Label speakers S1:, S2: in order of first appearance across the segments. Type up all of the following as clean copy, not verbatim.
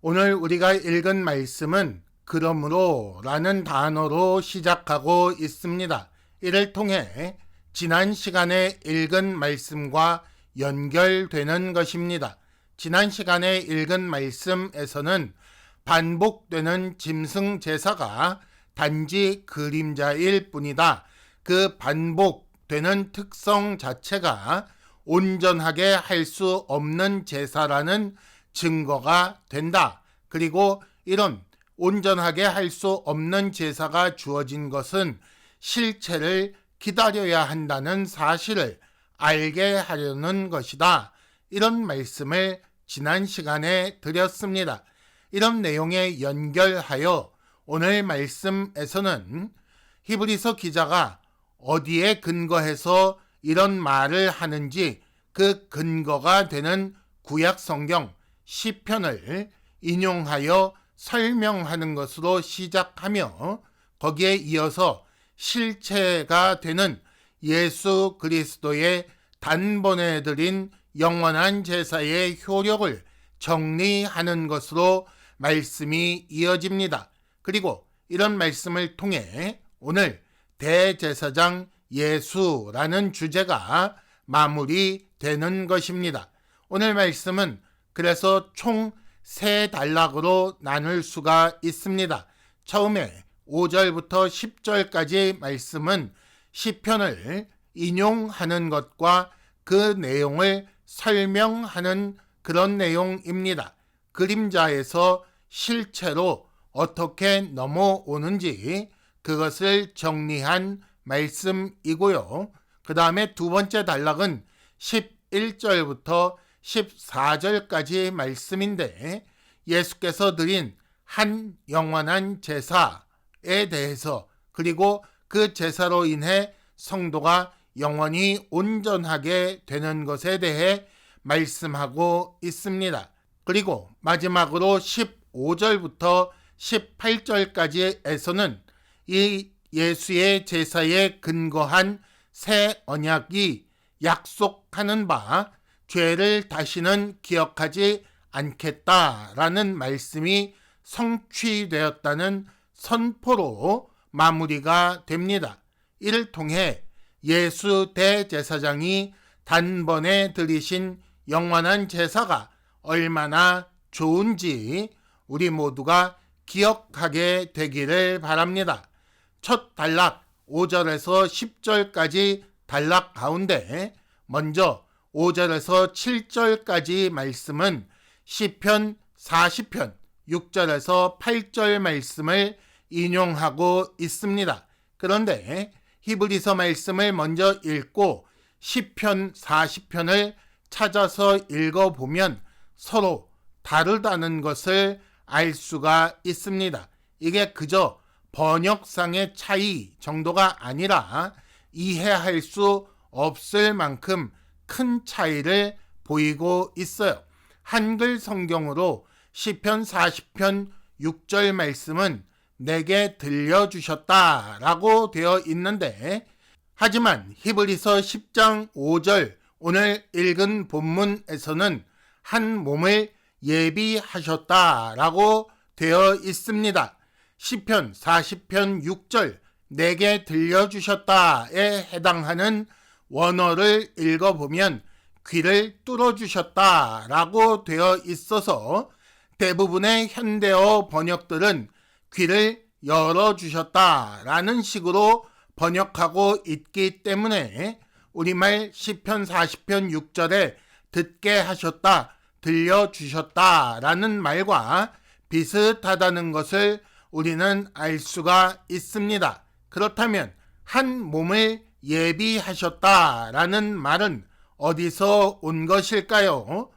S1: 오늘 우리가 읽은 말씀은 그러므로 라는 단어로 시작하고 있습니다. 이를 통해 지난 시간에 읽은 말씀과 연결되는 것입니다. 지난 시간에 읽은 말씀에서는 반복되는 짐승 제사가 단지 그림자일 뿐이다. 그 반복되는 특성 자체가 온전하게 할 수 없는 제사라는 증거가 된다. 그리고 이런 온전하게 할 수 없는 제사가 주어진 것은 실체를 기다려야 한다는 사실을 알게 하려는 것이다. 이런 말씀을 지난 시간에 드렸습니다. 이런 내용에 연결하여 오늘 말씀에서는 히브리서 기자가 어디에 근거해서 이런 말을 하는지 그 근거가 되는 구약 성경 시편을 인용하여 설명하는 것으로 시작하며 거기에 이어서 실체가 되는 예수 그리스도의 단번에 드린 영원한 제사의 효력을 정리하는 것으로 말씀이 이어집니다. 그리고 이런 말씀을 통해 오늘 대제사장 예수라는 주제가 마무리되는 것입니다. 오늘 말씀은 그래서 총 세 단락으로 나눌 수가 있습니다. 처음에 5절부터 10절까지 말씀은 시편을 인용하는 것과 그 내용을 설명하는 그런 내용입니다. 그림자에서 실체로 어떻게 넘어오는지 그것을 정리한 말씀이고요. 그 다음에 두 번째 단락은 11절부터 14절까지 말씀인데 예수께서 드린 한 영원한 제사에 대해서 그리고 그 제사로 인해 성도가 영원히 온전하게 되는 것에 대해 말씀하고 있습니다. 그리고 마지막으로 15절부터 18절까지에서는 이 예수의 제사에 근거한 새 언약이 약속하는 바 죄를 다시는 기억하지 않겠다라는 말씀이 성취되었다는 선포로 마무리가 됩니다. 이를 통해 예수 대제사장이 단번에 드리신 영원한 제사가 얼마나 좋은지 우리 모두가 기억하게 되기를 바랍니다. 첫 단락 5절에서 10절까지 단락 가운데 먼저 5절에서 7절까지 말씀은 시편 40편 6절에서 8절 말씀을 인용하고 있습니다. 그런데 히브리서 말씀을 먼저 읽고 시편 40편을 찾아서 읽어보면 서로 다르다는 것을 알 수가 있습니다. 이게 그저 번역상의 차이 정도가 아니라 이해할 수 없을 만큼 큰 차이를 보이고 있어요. 한글 성경으로 시편 40편 6절 말씀은 내게 들려주셨다라고 되어 있는데 하지만 히브리서 10장 5절 오늘 읽은 본문에서는 한 몸을 예비하셨다라고 되어 있습니다. 시편 40편 6절 내게 들려주셨다에 해당하는 원어를 읽어보면 귀를 뚫어주셨다라고 되어 있어서 대부분의 현대어 번역들은 귀를 열어주셨다라는 식으로 번역하고 있기 때문에 우리말 시편 40편 6절에 듣게 하셨다, 들려주셨다라는 말과 비슷하다는 것을 우리는 알 수가 있습니다. 그렇다면 한 몸을 예비하셨다라는 말은 어디서 온 것일까요?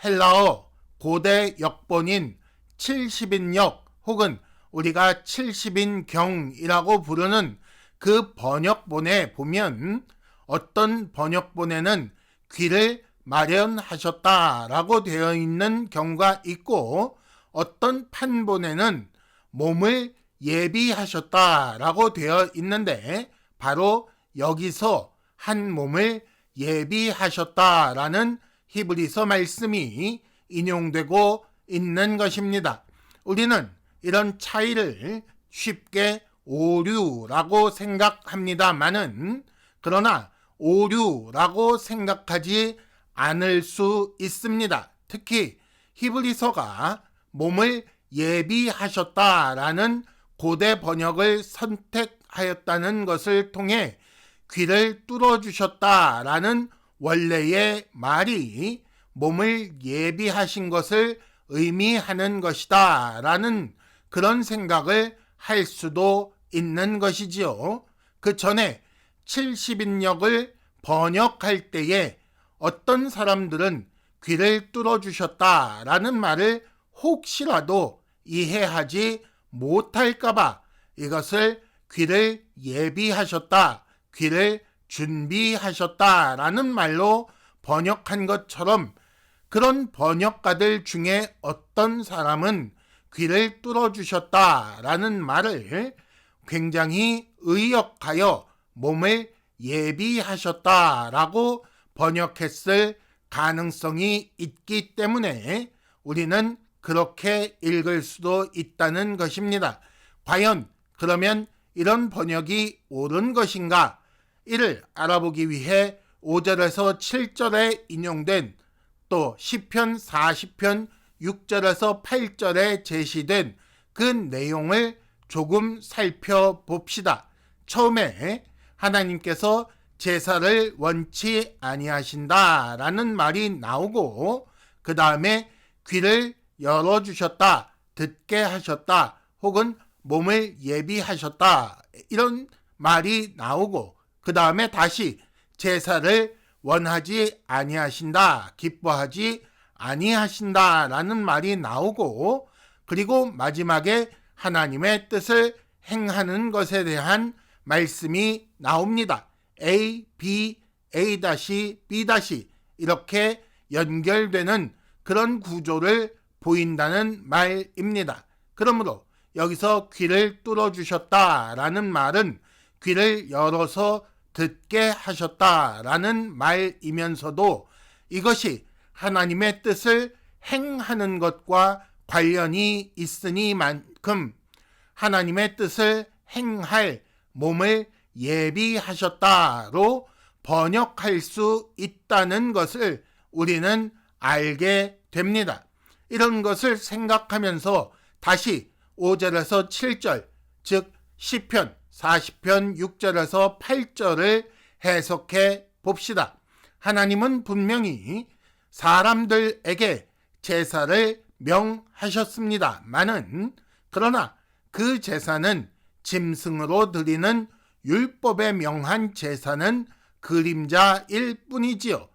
S1: 헬라어 고대 역본인 70인역 혹은 우리가 70인경이라고 부르는 그 번역본에 보면 어떤 번역본에는 귀를 마련하셨다라고 되어 있는 경우가 있고 어떤 판본에는 몸을 예비하셨다라고 되어 있는데 바로 여기서 한 몸을 예비하셨다라는 히브리서 말씀이 인용되고 있는 것입니다. 우리는 이런 차이를 쉽게 오류라고 생각합니다마는, 그러나 오류라고 생각하지 않을 수 있습니다. 특히 히브리서가 몸을 예비하셨다라는 고대 번역을 선택하였다는 것을 통해 귀를 뚫어주셨다라는 원래의 말이 몸을 예비하신 것을 의미하는 것이다 라는 그런 생각을 할 수도 있는 것이지요. 그 전에 70인역을 번역할 때에 어떤 사람들은 귀를 뚫어주셨다라는 말을 혹시라도 이해하지 못할까봐 이것을 귀를 예비하셨다, 귀를 준비하셨다라는 말로 번역한 것처럼, 그런 번역가들 중에 어떤 사람은 귀를 뚫어주셨다라는 말을 굉장히 의역하여 몸을 예비하셨다라고 번역했을 가능성이 있기 때문에 우리는 그렇게 읽을 수도 있다는 것입니다. 과연 그러면 이런 번역이 옳은 것인가? 이를 알아보기 위해 5절에서 7절에 인용된 또 시편 40편 6절에서 8절에 제시된 그 내용을 조금 살펴봅시다. 처음에 하나님께서 제사를 원치 아니하신다라는 말이 나오고, 그 다음에 귀를 열어주셨다, 듣게 하셨다, 혹은 몸을 예비하셨다, 이런 말이 나오고, 그 다음에 다시 제사를 원하지 아니하신다, 기뻐하지 아니하신다라는 말이 나오고, 그리고 마지막에 하나님의 뜻을 행하는 것에 대한 말씀이 나옵니다. A, B, A-B- 이렇게 연결되는 그런 구조를 보인다는 말입니다. 그러므로 여기서 귀를 뚫어주셨다라는 말은 귀를 열어서 듣게 하셨다라는 말이면서도 이것이 하나님의 뜻을 행하는 것과 관련이 있으니만큼 하나님의 뜻을 행할 몸을 예비하셨다로 번역할 수 있다는 것을 우리는 알게 됩니다. 이런 것을 생각하면서 다시 5절에서 7절, 즉 시편 40편 6절에서 8절을 해석해 봅시다. 하나님은 분명히 사람들에게 제사를 명하셨습니다마는, 그러나 그 제사는 짐승으로 드리는 율법에 명한 제사는 그림자일 뿐이지요.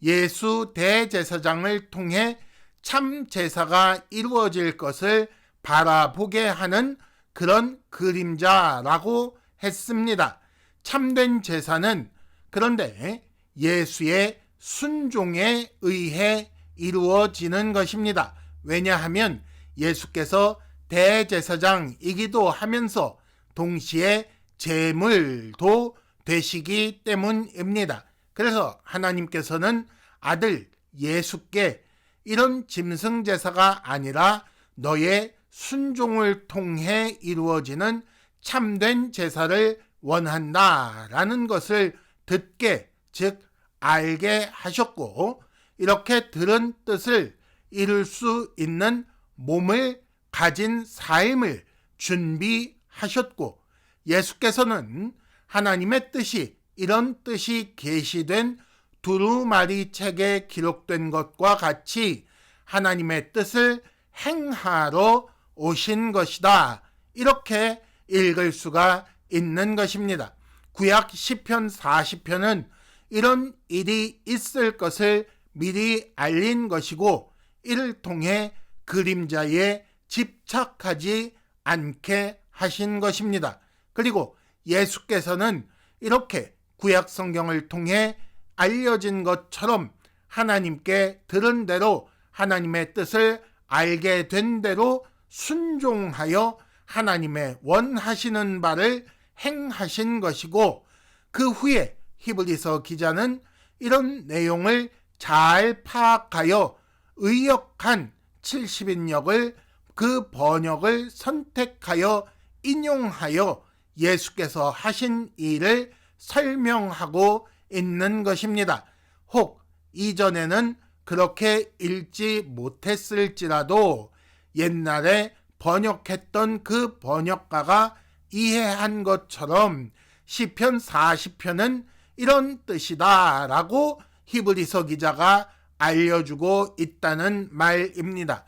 S1: 예수 대제사장을 통해 참 제사가 이루어질 것을 바라보게 하는 그런 그림자라고 했습니다. 참된 제사는 그런데 예수의 순종에 의해 이루어지는 것입니다. 왜냐하면 예수께서 대제사장이기도 하면서 동시에 제물도 되시기 때문입니다. 그래서 하나님께서는 아들 예수께 이런 짐승 제사가 아니라 너의 순종을 통해 이루어지는 참된 제사를 원한다라는 것을 듣게, 즉 알게 하셨고, 이렇게 들은 뜻을 이룰 수 있는 몸을 가진 삶을 준비하셨고, 예수께서는 하나님의 뜻이, 이런 뜻이 계시된 두루마리 책에 기록된 것과 같이 하나님의 뜻을 행하러 오신 것이다, 이렇게 읽을 수가 있는 것입니다. 구약 시편 40편은 이런 일이 있을 것을 미리 알린 것이고, 이를 통해 그림자에 집착하지 않게 하신 것입니다. 그리고 예수께서는 이렇게 구약 성경을 통해 알려진 것처럼 하나님께 들은 대로, 하나님의 뜻을 알게 된 대로 순종하여 하나님의 원하시는 바를 행하신 것이고, 그 후에 히브리서 기자는 이런 내용을 잘 파악하여 의역한 70인역을 그 번역을 선택하여 인용하여 예수께서 하신 일을 설명하고 있는 것입니다. 혹 이전에는 그렇게 읽지 못했을지라도 옛날에 번역했던 그 번역가가 이해한 것처럼 시편 40편은 이런 뜻이다 라고 히브리서 기자가 알려주고 있다는 말입니다.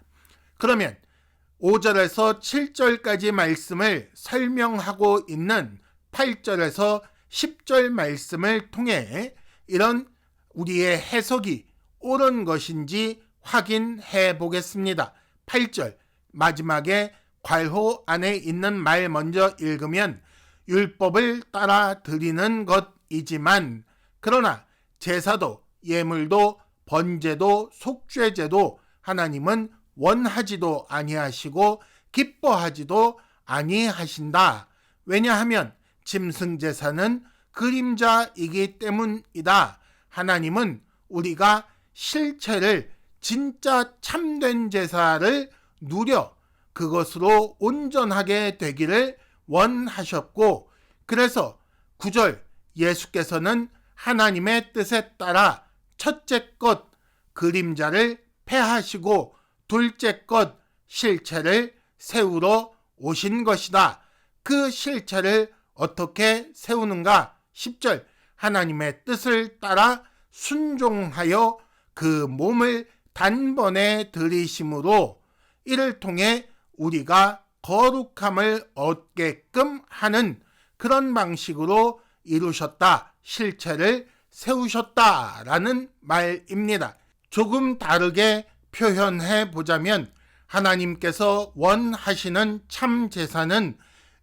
S1: 그러면 5절에서 7절까지 말씀을 설명하고 있는 8절에서 10절 말씀을 통해 이런 우리의 해석이 옳은 것인지 확인해 보겠습니다. 8절 마지막에 괄호 안에 있는 말 먼저 읽으면 율법을 따라 드리는 것이지만 그러나 제사도 예물도 번제도 속죄제도 하나님은 원하지도 아니하시고 기뻐하지도 아니하신다. 왜냐하면 짐승제사는 그림자이기 때문이다. 하나님은 우리가 실체를 진짜 참된 제사를 누려 그것으로 온전하게 되기를 원하셨고 그래서 9절 예수께서는 하나님의 뜻에 따라 첫째 것 그림자를 폐하시고 둘째 것 실체를 세우러 오신 것이다. 그 실체를 어떻게 세우는가? 10절 하나님의 뜻을 따라 순종하여 그 몸을 단번에 들이심으로 이를 통해 우리가 거룩함을 얻게끔 하는 그런 방식으로 이루셨다. 실체를 세우셨다라는 말입니다. 조금 다르게 표현해 보자면 하나님께서 원하시는 참 제사는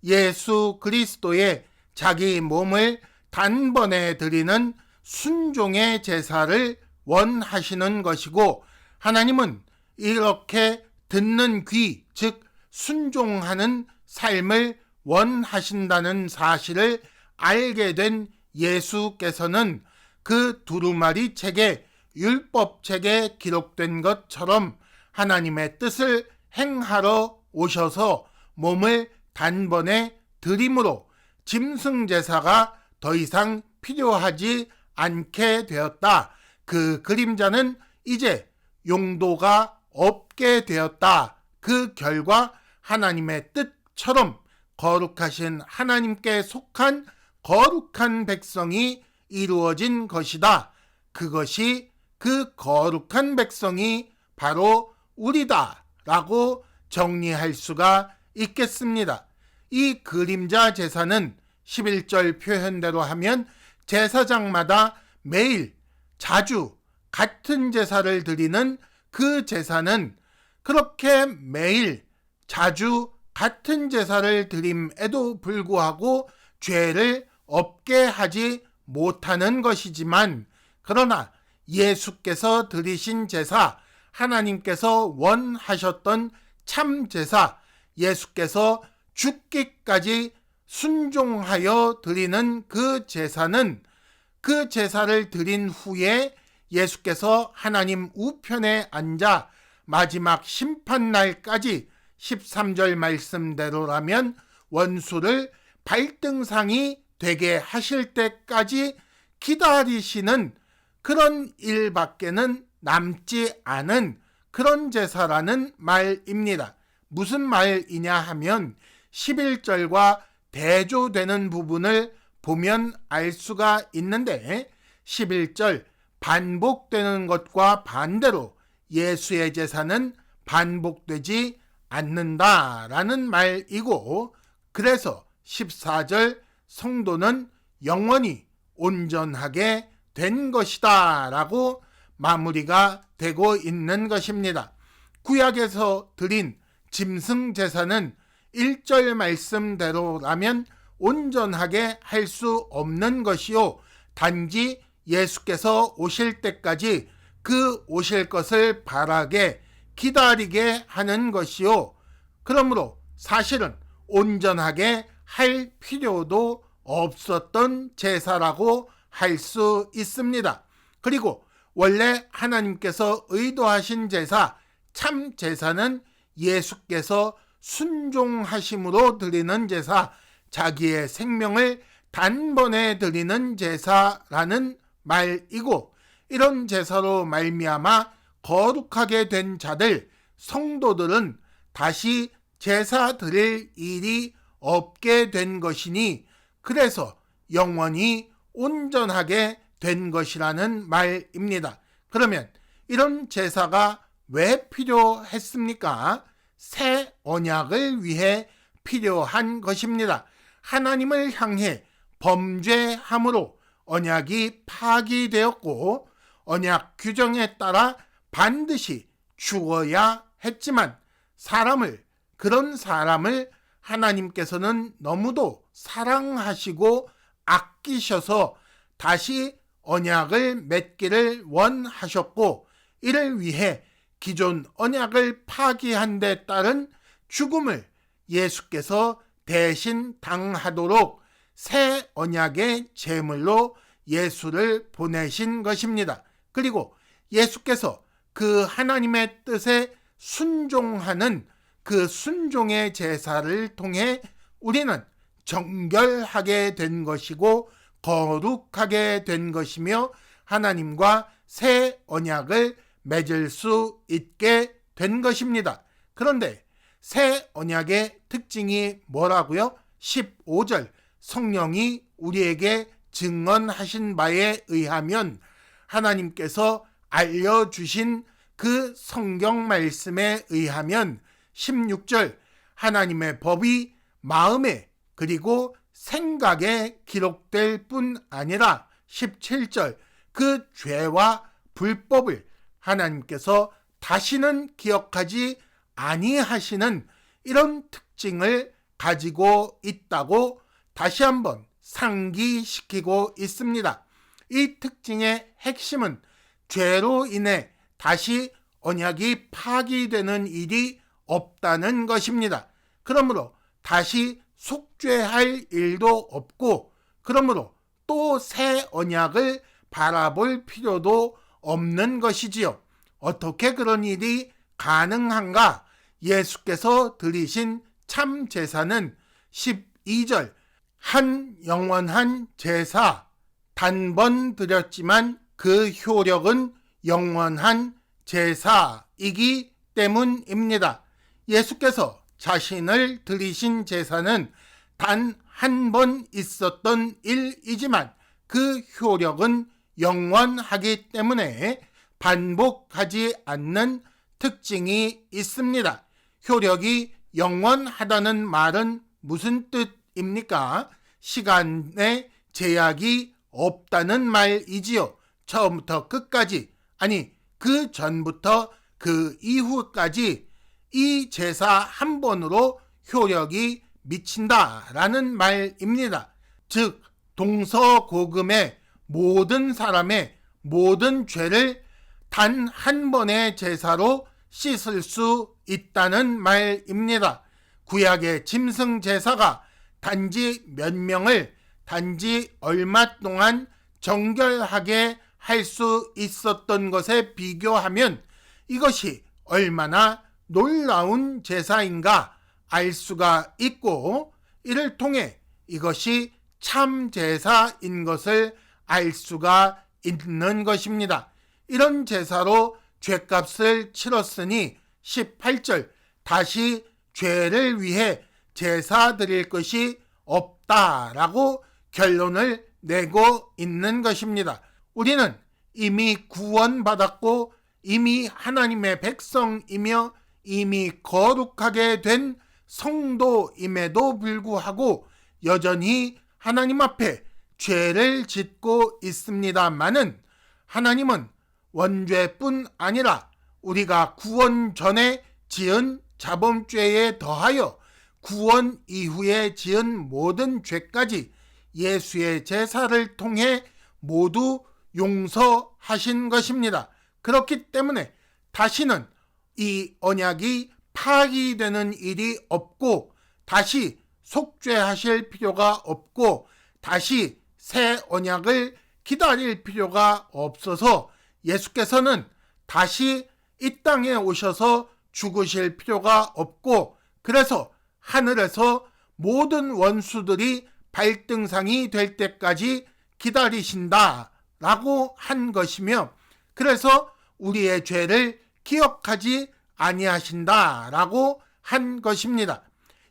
S1: 예수 그리스도의 자기 몸을 단번에 드리는 순종의 제사를 원하시는 것이고 하나님은 이렇게 듣는 귀, 즉 순종하는 삶을 원하신다는 사실을 알게 된 예수께서는 그 두루마리 책에 율법책에 기록된 것처럼 하나님의 뜻을 행하러 오셔서 몸을 단번에 드림으로 짐승제사가 더 이상 필요하지 않게 되었다. 그 그림자는 이제 용도가 없게 되었다. 그 결과 하나님의 뜻처럼 거룩하신 하나님께 속한 거룩한 백성이 이루어진 것이다. 그것이 그 거룩한 백성이 바로 우리다 라고 정리할 수가 있겠습니다. 이 그림자 제사는 11절 표현대로 하면 제사장마다 매일 자주 같은 제사를 드리는 그 제사는 그렇게 매일 자주 같은 제사를 드림에도 불구하고 죄를 없게 하지 못하는 것이지만 그러나 예수께서 드리신 제사, 하나님께서 원하셨던 참 제사, 예수께서 죽기까지 순종하여 드리는 그 제사는 그 제사를 드린 후에 예수께서 하나님 우편에 앉아 마지막 심판날까지 13절 말씀대로라면 원수를 발등상이 되게 하실 때까지 기다리시는 그런 일밖에는 남지 않은 그런 제사라는 말입니다. 무슨 말이냐 하면 11절과 대조되는 부분을 보면 알 수가 있는데 11절 반복되는 것과 반대로 예수의 제사는 반복되지 않는다라는 말이고 그래서 14절 성도는 영원히 온전하게 된 것이다 라고 마무리가 되고 있는 것입니다. 구약에서 드린 짐승 제사는 1절 말씀대로라면 온전하게 할 수 없는 것이요 단지 예수께서 오실 때까지 그 오실 것을 바라게 기다리게 하는 것이요 그러므로 사실은 온전하게 할 필요도 없었던 제사라고 할 수 있습니다. 그리고 원래 하나님께서 의도하신 제사, 참 제사는 예수께서 순종하심으로 드리는 제사, 자기의 생명을 단번에 드리는 제사라는 말이고, 이런 제사로 말미암아 거룩하게 된 자들, 성도들은 다시 제사 드릴 일이 없게 된 것이니, 그래서 영원히 온전하게 된 것이라는 말입니다. 그러면 이런 제사가 왜 필요했습니까? 새 언약을 위해 필요한 것입니다. 하나님을 향해 범죄함으로 언약이 파기되었고, 언약 규정에 따라 반드시 죽어야 했지만 그런 사람을 하나님께서는 너무도 사랑하시고 아끼셔서 다시 언약을 맺기를 원하셨고, 이를 위해 기존 언약을 파기한 데 따른 죽음을 예수께서 대신 당하도록 새 언약의 제물로 예수를 보내신 것입니다. 그리고 예수께서 그 하나님의 뜻에 순종하는 그 순종의 제사를 통해 우리는 정결하게 된 것이고 거룩하게 된 것이며 하나님과 새 언약을 맺을 수 있게 된 것입니다. 그런데 새 언약의 특징이 뭐라고요? 15절, 성령이 우리에게 증언하신 바에 의하면, 하나님께서 알려주신 그 성경 말씀에 의하면 16절, 하나님의 법이 마음에 그리고 생각에 기록될 뿐 아니라 17절, 그 죄와 불법을 하나님께서 다시는 기억하지 아니하시는 이런 특징을 가지고 있다고 다시 한번 상기시키고 있습니다. 이 특징의 핵심은 죄로 인해 다시 언약이 파기되는 일이 없다는 것입니다. 그러므로 다시 속죄할 일도 없고, 그러므로 또 새 언약을 바라볼 필요도 없는 것이지요. 어떻게 그런 일이 가능한가? 예수께서 드리신 참 제사는 12절, 한 영원한 제사, 단번 드렸지만 그 효력은 영원한 제사이기 때문입니다. 예수께서 자신을 드리신 제사는 단 한 번 있었던 일이지만 그 효력은 영원하기 때문에 반복하지 않는 특징이 있습니다. 효력이 영원하다는 말은 무슨 뜻입니까? 시간에 제약이 없다는 말이지요. 처음부터 끝까지, 아니 그 전부터 그 이후까지 이 제사 한 번으로 효력이 미친다라는 말입니다. 즉 동서고금의 모든 사람의 모든 죄를 단 한 번의 제사로 씻을 수 있다는 말입니다. 구약의 짐승 제사가 단지 몇 명을 단지 얼마 동안 정결하게 할 수 있었던 것에 비교하면 이것이 얼마나 놀라운 제사인가 알 수가 있고, 이를 통해 이것이 참 제사인 것을 알 수가 있는 것입니다. 이런 제사로 죄값을 치렀으니 18절, 다시 죄를 위해 제사 드릴 것이 없다라고 결론을 내고 있는 것입니다. 우리는 이미 구원받았고 이미 하나님의 백성이며 이미 거룩하게 된 성도임에도 불구하고 여전히 하나님 앞에 죄를 짓고 있습니다마는, 하나님은 원죄뿐 아니라 우리가 구원 전에 지은 자범죄에 더하여 구원 이후에 지은 모든 죄까지 예수의 제사를 통해 모두 용서하신 것입니다. 그렇기 때문에 다시는 이 언약이 파기되는 일이 없고, 다시 속죄하실 필요가 없고, 다시 새 언약을 기다릴 필요가 없어서 예수께서는 다시 이 땅에 오셔서 죽으실 필요가 없고, 그래서 하늘에서 모든 원수들이 발등상이 될 때까지 기다리신다라고 한 것이며, 그래서 우리의 죄를 기억하지 아니하신다라고 한 것입니다.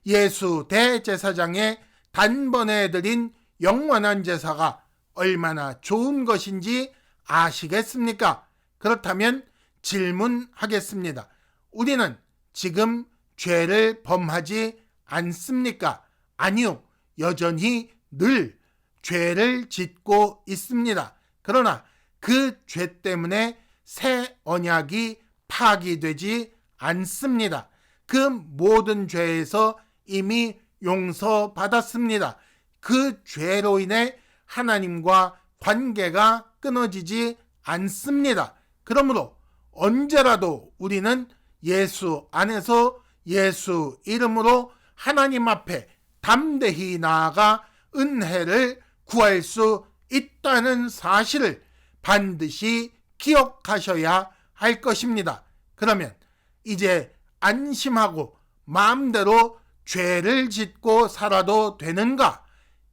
S1: 예수 대제사장의 단번에 드린 영원한 제사가 얼마나 좋은 것인지 아시겠습니까? 그렇다면 질문하겠습니다. 우리는 지금 죄를 범하지 않습니까? 아니요. 여전히 늘 죄를 짓고 있습니다. 그러나 그 죄 때문에 새 언약이 파기되지 않습니다. 그 모든 죄에서 이미 용서받았습니다. 그 죄로 인해 하나님과 관계가 끊어지지 않습니다. 그러므로 언제라도 우리는 예수 안에서 예수 이름으로 하나님 앞에 담대히 나아가 은혜를 구할 수 있다는 사실을 반드시 기억하셔야 할 것입니다. 그러면 이제 안심하고 마음대로 죄를 짓고 살아도 되는가?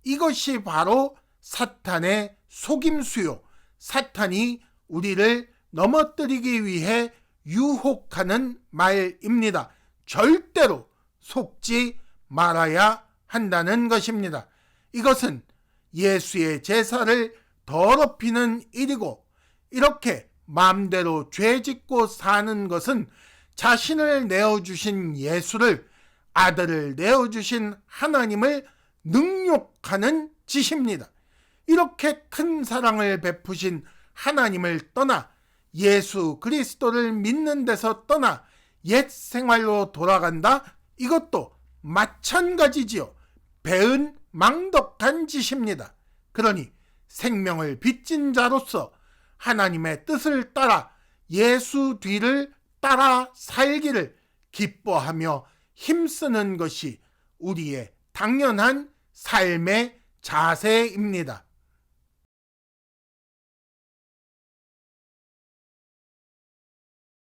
S1: 이것이 바로 사탄의 속임수요. 사탄이 우리를 넘어뜨리기 위해 유혹하는 말입니다. 절대로 속지 말아야 한다는 것입니다. 이것은 예수의 제사를 더럽히는 일이고, 이렇게 마음대로 죄 짓고 사는 것은 자신을 내어주신 예수를, 아들을 내어주신 하나님을 능욕하는 짓입니다. 이렇게 큰 사랑을 베푸신 하나님을 떠나 예수 그리스도를 믿는 데서 떠나 옛 생활로 돌아간다? 이것도 마찬가지지요. 배은 망덕한 짓입니다. 그러니 생명을 빚진 자로서 하나님의 뜻을 따라 예수 뒤를 따라 살기를 기뻐하며 힘쓰는 것이 우리의 당연한 삶의 자세입니다.